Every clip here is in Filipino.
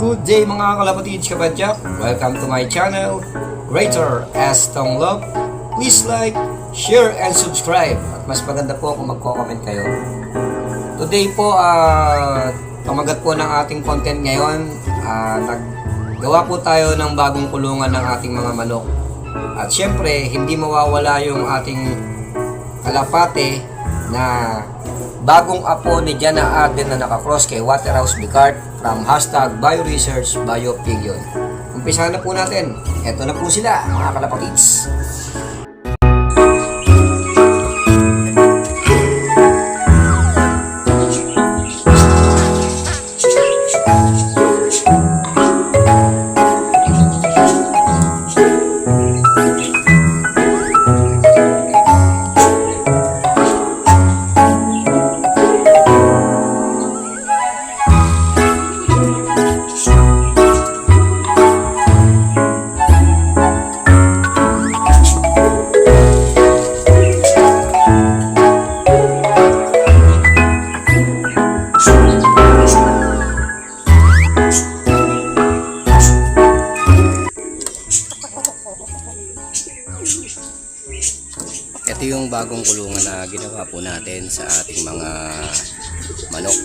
Good day mga kalapatids kapadyak. Welcome to my channel, Greater S Tong Love. Please like, share, and subscribe. At mas maganda po kung magko-comment kayo. Today po, pamagat po ng ating content ngayon, naggawa po tayo ng bagong kulungan ng ating mga manok. At syempre, hindi mawawala yung ating kalapate na bagong apo ni Jana Arden na nakakross kay Waterhouse Bicart from #BioResearch BioPigeon. Umpisa na po natin. Eto na po sila, mga kalapatids. Ito yung bagong kulungan na ginawa po natin sa ating mga manok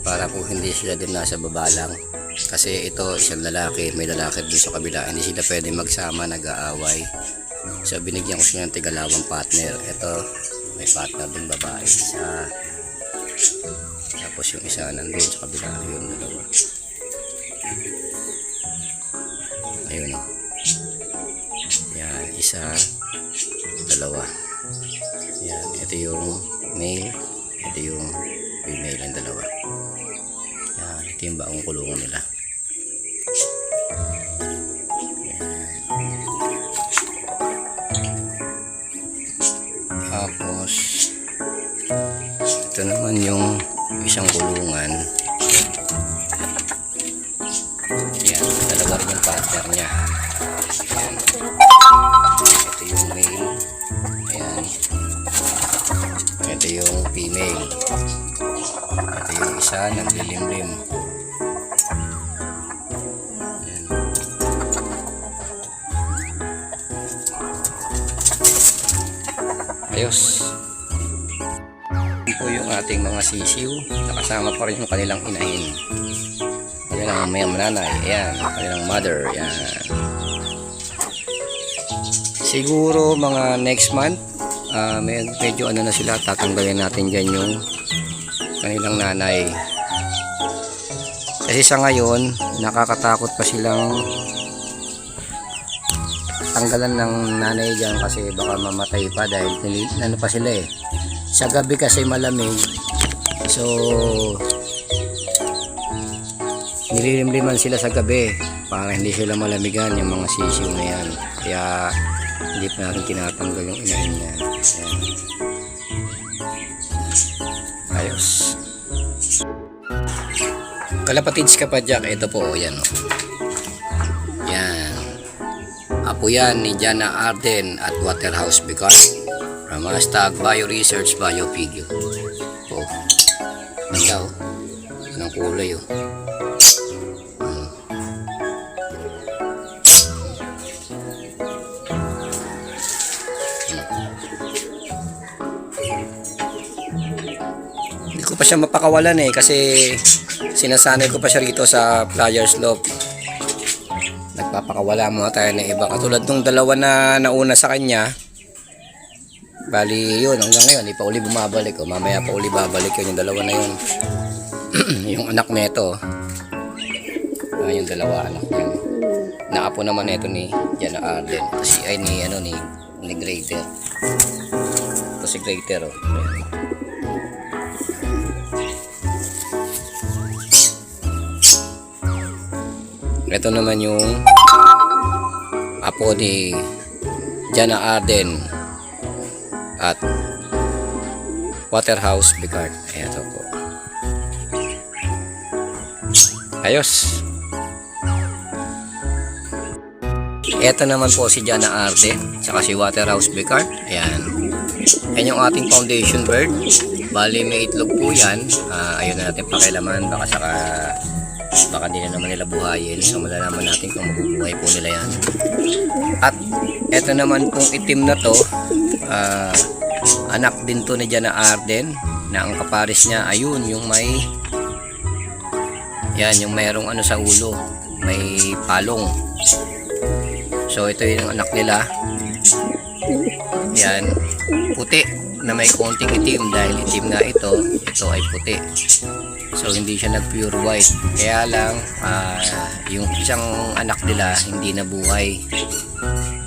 para po hindi sila din nasa baba lang, kasi ito isang lalaki, may lalaki din sa kabila, hindi sila pwede magsama, nag-aaway. So binigyan ko siya ng tigalawang partner. Ito may partner din babae isa, tapos yung isa nandun sa kabila, yung dalawa, ayun o. Yan, isa, dalawa. Yan, ito yung male, ito yung female, ang dalawa. Yan, ito yung bagong kulungan nila. Yan. Tapos ito naman yung isang kulungan. Yan, dalawa rin yung partner niya. Yan. Ito yung male. Ayan. Ito yung female. Ito yung isa naglilimlim. Ayan. Ayos. Ito po yung ating mga sisiw. Nakasama pa rin yung kanilang inahin. Kanilang mananay. Ayan. Kanilang mother. Ayan. Siguro mga next month, medyo ano na sila, tatanggalin natin dyan yung kanilang nanay. Kasi sa ngayon, nakakatakot pa silang tanggalan ng nanay dyan kasi baka mamatay pa dahil ano pa sila eh. Sa gabi kasi malamig. So, nililimliman sila sa gabi para hindi sila malamigan yung mga sisiw na yan. Kaya hindi pa natin tinatanggal yung inahin niya. Ayan. Ayos. Kalapatids kapadyak, ito po, yan. Yan. Apo yan ni Jana Arden at Waterhouse Bicart from #BioResearch BioPigeon. Po. Ganda o. Anong kulay o. Hindi ko pa siya mapakawalan eh, kasi sinasanay ko pa siya rito sa Flyers Loft. Nagpapakawala muna tayo ng iba, katulad nung dalawa na nauna sa kanya. Bali yun, hanggang ngayon hindi pa uli bumabalik o, mamaya pa uli babalik yun, yung dalawa na yun. Yung anak nito, yung dalawa anak niya, naapo naman ito ni Jana Arden, kasi ay ni Greater. Ito si Greater o. Ito naman yung apo ni Jana Arden at Waterhouse Bicart. Ito po. Ayos. Ito naman po si Jana Arden saka si Waterhouse Bicart. Ayan. Yan yung ating foundation bird. Bali may itlog po yan. Ayun na natin pakilaman. Baka saka Baka hindi na naman nila buhayin. So malalaman natin kung mabubuhay po nila yan. At eto naman pong itim na to, anak din to ni Jana Arden, na ang kapares niya ayun yung may yan, yung mayroong ano sa ulo, may palong. So ito yung anak nila. Yan, puti na may konting itim, dahil itim nga ito ay puti. So hindi siya nag pure white. Kaya lang yung isang anak nila hindi nabuhay.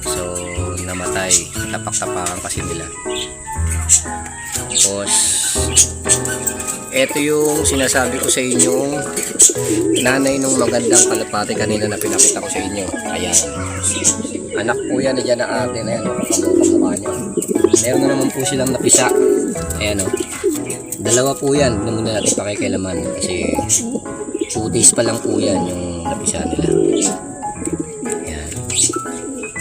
So namatay, tapak-tapakan kasi nila. Tapos ito yung sinasabi ko sa inyong nanay nung magandang kalapate kanina na pinakita ko sa inyo. Ayan, anak po yan ni Jana Arden. Ayan, kamukha niya. Meron na naman po silang napisa. Ayan o, dalawa po yan. Hindi muna natin pakikilaman kasi 2 days pa lang po yan yung napisa nila. Ayan.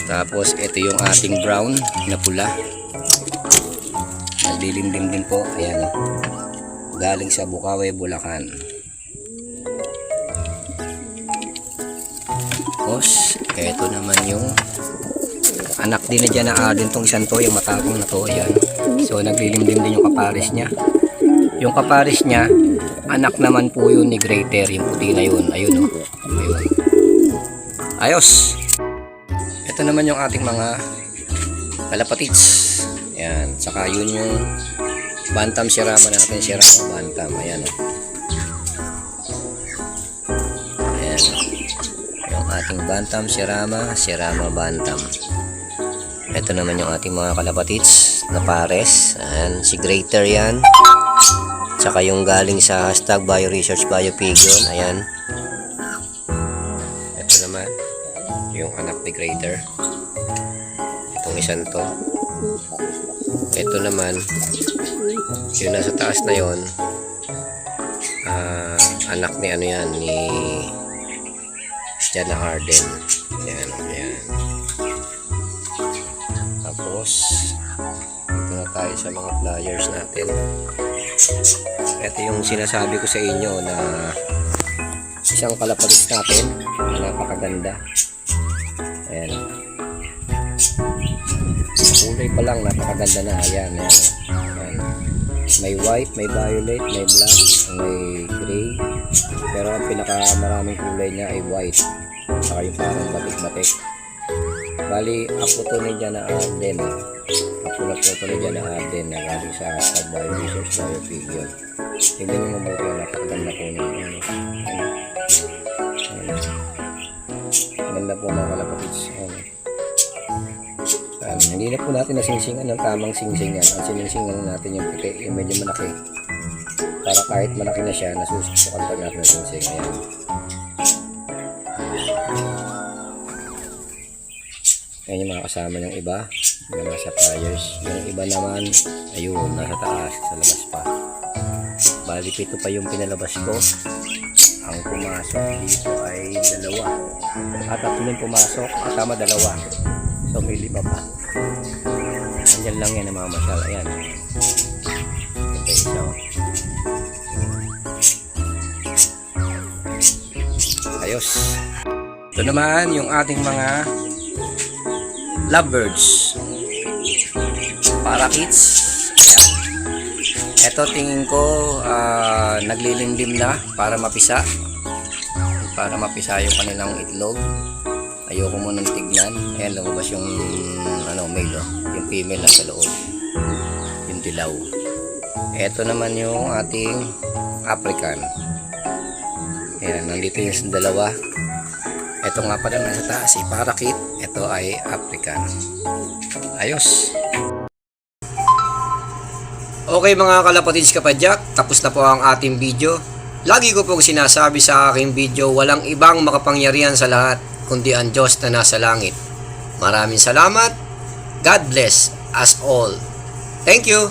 Tapos ito yung ating brown na pula, naglilimlim din po. Ayan o, galing sa Bukawi, Bulacan. Tapos ito naman yung anak din na Jana Arden, tong isang to, yung matapang na to. Ayan. So naglilimlim din yung kapares niya. Yung kapares niya, anak naman po yun ni Greater, yung puti na yun. Ayun o. Ayun. Ayos. Ito naman yung ating mga kalapatids. Ayan. Saka yun yung bantam sirama natin. Sirama bantam. Ayan o. Ayan. Yung ating bantam sirama bantam. Ito naman yung ating mga kalapatids na pares. Ayan. Si Greater yan. Tsaka yung galing sa #BioResearch Biopigeon. Ayan. Ito naman yung anak ni Greater. Itong isang to. Ito naman yung nasa taas na yon, anak ni ano yan, ni Jana Arden. Ayan, ayan. Tapos ito na tayo sa mga flyers natin. Ito yung sinasabi ko sa inyo na isang kalapatids natin na napakaganda. Ayan, kulay pa lang napakaganda na. Ayan, ayan, ayan. May white, may violet, may black, may gray, pero ang pinakamaraming kulay niya ay white, saka yung parang batik-batik. Bali, apo to ni Jana Arden. Apo na po to ni Jana Arden na galing sa #BioResearch Biopigeon. Tingnan nyo mabuti, napakaganda po nyo. Ganda po mga kalapatids. Hindi na po natin nasingsingan ng tamang singsingan. Ang siningsingan natin yung puti, yung medyo malaki, para kahit malaki na siya, nasusukan pa natin ng singsing. Ayan. Ayan yung mga kasama ng iba na nasa flyers. Yung iba naman, ayun, nasa taas, sa labas pa. Bali, 7 pa yung pinalabas ko. Ang pumasok dito ay 2. At 3 yung pumasok, kasama 2. So may 5 pa. Andyan lang yan ang mga masyal. Ayan. Ito isa. Ayos. Ito naman yung ating mga lovebirds. Parakeets. Ayan. Ito tingin ko naglilimlim na para mapisa. Para mapisa yung kanilang itlog. Ayoko mo nang tignan. Ayan, lumabas yung male, yung female na sa loob, yung dilaw. Ito naman yung ating African. Ayan, nandito yung 2. Ito nga pala nasa taas, si parakeet. Ito ay African. Ayos. Okay mga kalapatids kapadyak, tapos na po ang ating video. Lagi ko pong sinasabi sa aking video, walang ibang makapangyarihan sa lahat kundi ang Diyos na nasa langit. Maraming salamat. God bless us all. Thank you.